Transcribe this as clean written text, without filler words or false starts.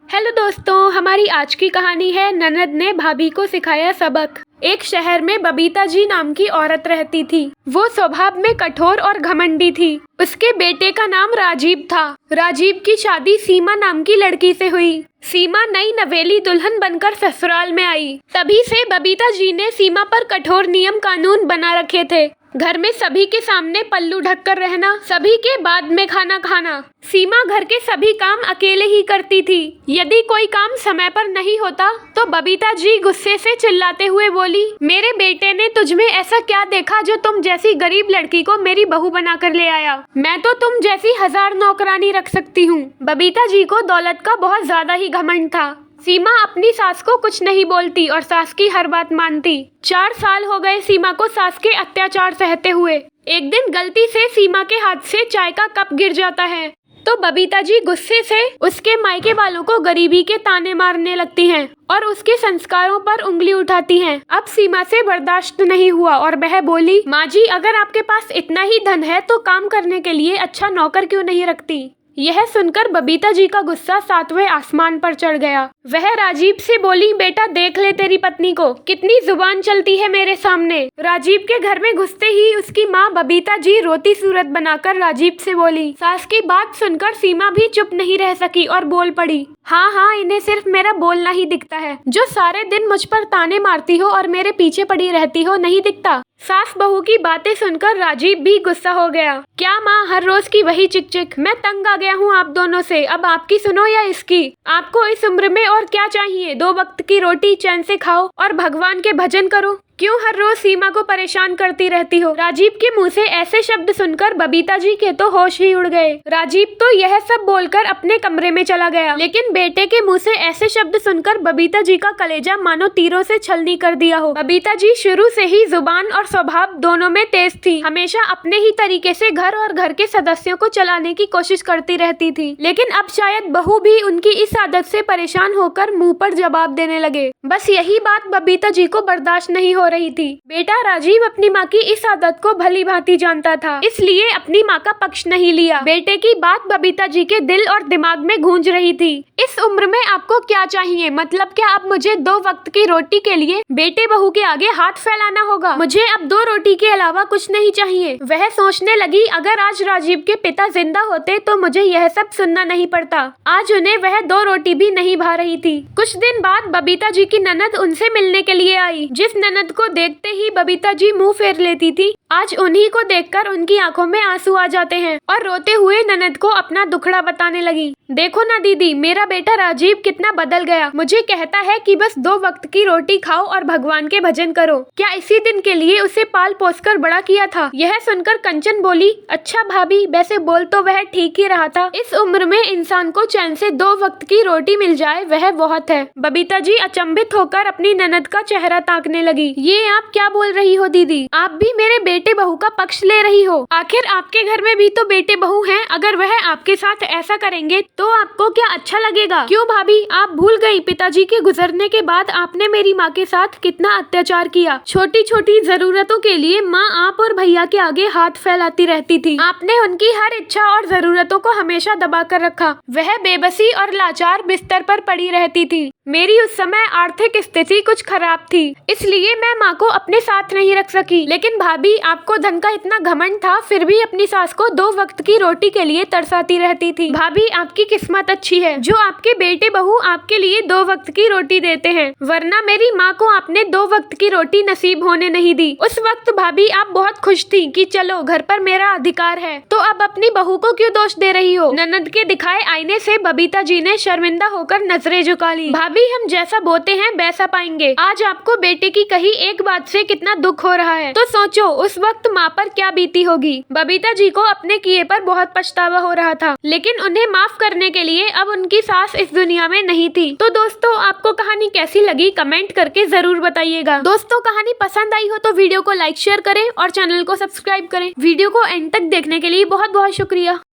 Hello दोस्तों, हमारी आज की कहानी है ननद ने भाभी को सिखाया सबक। एक शहर में बबीता जी नाम की औरत रहती थी। वो स्वभाव में कठोर और घमंडी थी। उसके बेटे का नाम राजीव था। राजीव की शादी सीमा नाम की लड़की से हुई। सीमा नई नवेली दुल्हन बनकर ससुराल में आई। तभी से बबीता जी ने सीमा पर कठोर नियम कानून बना रखे थे। घर में सभी के सामने पल्लू ढककर रहना, सभी के बाद में खाना खाना। सीमा घर के सभी काम अकेले ही करती थी। यदि कोई काम समय पर नहीं होता तो बबीता जी गुस्से से चिल्लाते हुए बोली, मेरे बेटे ने तुझमें ऐसा क्या देखा जो तुम जैसी गरीब लड़की को मेरी बहू बनाकर ले आया? मैं तो तुम जैसी 1000 नौकरानी रख सकती हूँ। बबीता जी को दौलत का बहुत ज्यादा ही घमंड था। सीमा अपनी सास को कुछ नहीं बोलती और सास की हर बात मानती। 4 साल हो गए सीमा को सास के अत्याचार सहते हुए। एक दिन गलती से सीमा के हाथ से चाय का कप गिर जाता है तो बबीता जी गुस्से से उसके मायके वालों को गरीबी के ताने मारने लगती हैं और उसके संस्कारों पर उंगली उठाती हैं। अब सीमा से बर्दाश्त नहीं हुआ और वह बोली, माँ जी, अगर आपके पास इतना ही धन है तो काम करने के लिए अच्छा नौकर क्यों नहीं रखती? यह सुनकर बबीता जी का गुस्सा 7वें आसमान पर चढ़ गया। वह राजीव से बोली, बेटा देख ले तेरी पत्नी को, कितनी जुबान चलती है मेरे सामने। राजीव के घर में घुसते ही उसकी माँ बबीता जी रोती सूरत बनाकर राजीव से बोली। सास की बात सुनकर सीमा भी चुप नहीं रह सकी और बोल पड़ी, हाँ, इन्हें सिर्फ मेरा बोलना ही दिखता है। जो सारे दिन मुझ पर ताने मारती हो और मेरे पीछे पड़ी रहती हो, नहीं दिखता? सास बहू की बातें सुनकर राजीव भी गुस्सा हो गया। क्या माँ, हर रोज की वही चिक चिक। मैं तंग आ गया हूँ आप दोनों से। अब आपकी सुनो या इसकी? आपको इस उम्र में और क्या चाहिए? 2 वक्त की रोटी चैन से खाओ और भगवान के भजन करो। क्यों हर रोज सीमा को परेशान करती रहती हो? राजीव के मुंह से ऐसे शब्द सुनकर बबीता जी के तो होश ही उड़ गए। राजीव तो यह सब बोलकर अपने कमरे में चला गया, लेकिन बेटे के मुंह से ऐसे शब्द सुनकर बबीता जी का कलेजा मानो तीरों से छलनी कर दिया हो। बबीता जी शुरू से ही जुबान और स्वभाव दोनों में तेज थी। हमेशा अपने ही तरीके से घर और घर के सदस्यों को चलाने की कोशिश करती रहती थी, लेकिन अब शायद बहू भी उनकी इस आदत से परेशान होकर मुँह पर जवाब देने लगे। बस यही बात बबीता जी को बर्दाश्त नहीं हो रही थी। बेटा राजीव अपनी माँ की इस आदत को भली भांति जानता था, इसलिए अपनी माँ का पक्ष नहीं लिया। बेटे की बात बबीता जी के दिल और दिमाग में गूंज रही थी। इस उम्र में आपको क्या चाहिए? मतलब क्या अब मुझे 2 वक्त की रोटी के लिए बेटे बहू के आगे हाथ फैलाना होगा? मुझे अब 2 रोटी के अलावा कुछ नहीं चाहिए। वह सोचने लगी, अगर आज राजीव के पिता जिंदा होते तो मुझे यह सब सुनना नहीं पड़ता। आज उन्हें वह 2 रोटी भी नहीं भा रही थी। कुछ दिन बाद बबीता जी की ननद उनसे मिलने के लिए आई। जिस ननद को देखते ही बबीता जी मुंह फेर लेती थी, आज उन्हीं को देखकर उनकी आंखों में आंसू आ जाते हैं और रोते हुए ननद को अपना दुखड़ा बताने लगी। देखो ना दीदी, मेरा बेटा राजीव कितना बदल गया। मुझे कहता है कि बस 2 वक्त की रोटी खाओ और भगवान के भजन करो। क्या इसी दिन के लिए उसे पाल पोस कर बड़ा किया था? यह सुनकर कंचन बोली, अच्छा भाभी, वैसे बोल तो वह ठीक ही रहा था। इस उम्र में इंसान को चैन से 2 वक्त की रोटी मिल जाए वह बहुत है। बबीता जी अचंभित होकर अपनी ननद का चेहरा ताकने लगी। ये आप क्या बोल रही हो दीदी? आप भी मेरे बेटे बहू का पक्ष ले रही हो? आखिर आपके घर में भी तो बेटे बहू हैं। अगर वह आपके साथ ऐसा करेंगे तो आपको क्या अच्छा लगेगा? क्यों भाभी, आप भूल गई पिताजी के गुजरने के बाद आपने मेरी माँ के साथ कितना अत्याचार किया? छोटी छोटी जरूरतों के लिए माँ आप और भैया के आगे हाथ फैलाती रहती थी। आपने उनकी हर इच्छा और जरूरतों को हमेशा दबा कर रखा। वह बेबसी और लाचार बिस्तर पर पड़ी रहती थी। मेरी उस समय आर्थिक स्थिति कुछ खराब थी, इसलिए मैं माँ को अपने साथ नहीं रख सकी। लेकिन भाभी, आपको धन का इतना घमंड था, फिर भी अपनी सास को 2 वक्त की रोटी के लिए तरसाती रहती थी। भाभी, आपकी किस्मत अच्छी है जो आपके बेटे बहू आपके लिए 2 वक्त की रोटी देते हैं, वरना मेरी माँ को आपने 2 वक्त की रोटी नसीब होने नहीं दी। उस वक्त भाभी आप बहुत खुश थी कि चलो घर पर मेरा अधिकार है, तो अब अपनी बहू को क्यों दोष दे रही हो? ननद के दिखाए आईने से बबीता जी ने शर्मिंदा होकर नजरें झुका ली। भाभी, हम जैसा बोते हैं वैसा पाएंगे। आज आपको बेटे की कही एक बात से कितना दुख हो रहा है, तो सोचो उस वक्त माँ पर क्या बीती होगी। बबीता जी को अपने किए पर बहुत पछतावा हो रहा था, लेकिन उन्हें माफ करने के लिए अब उनकी सास इस दुनिया में नहीं थी। तो दोस्तों, आपको कहानी कैसी लगी कमेंट करके जरूर बताइएगा। दोस्तों, कहानी पसंद आई हो तो वीडियो को लाइक शेयर करें और चैनल को सब्सक्राइब करें। वीडियो को एंड तक देखने के लिए बहुत बहुत शुक्रिया।